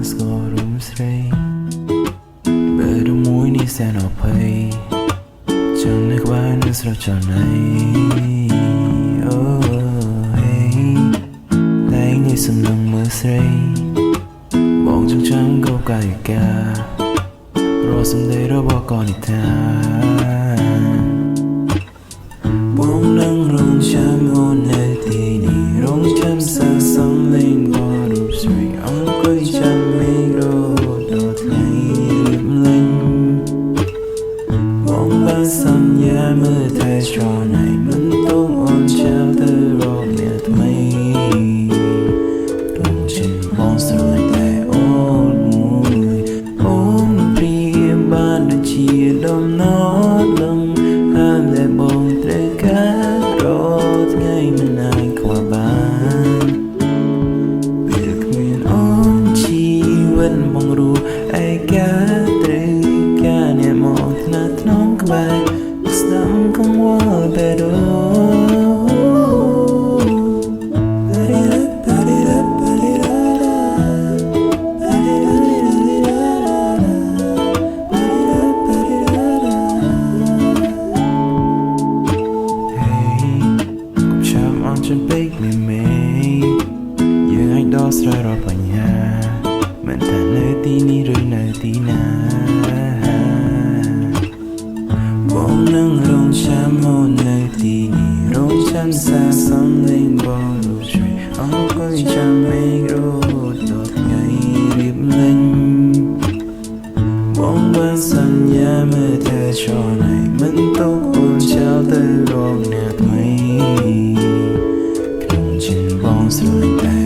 ស្គាល់រូបស្រីបែរមួយនេះសែនអភ័យចាំនៅក្បែរនឹងស្រចន័យអូហេតែនេះសំឡឹងមើលស្រីបងចង់ចាំកោកាយការស់សំដីរបស់កូននិតាបងនឹងរងចាំអូននៅទីនេះរងចាំសាសំលេងបងរូបស្រីអង្គុយចាំមេរត់ដល់ថ្ងៃរៀបលេងបងបានសន្យាមើលថែស្រណៃមិនទុំអូនចោលទៅរកអ្នកថ្មីរងចាំបងស្រឡាញ់តែអូនមួយអូនព្រៀបបានដូចជាដំណត់លំហាមតែបងត្រូវការរកថ្ងៃមិនអាចខ្វះបានពេលគ្មានអូនជីវិតបងរួឯកាត្រូវការអ្នកមកថ្នាក់ថ្នមក្បែរស្ដាប់កង្វល់បែរจนពេកមេមេយើងអាចដោះស្រាយរាល់បញ្ហាមិនថានៅទីនេះឬនៅទីណាបងនឹងរងចាំអូននៅទីនេះរងចាំសាសំលេងបងរូបស្រីអង្គុយចាំមេឃរត់ដល់ថ្ងៃរៀបលេងបងបានសន្យាមើលតែស្រណៃមិនទុកអូនចោលទៅរកអ្នកថ្មីបងស្រឡាញ់តែ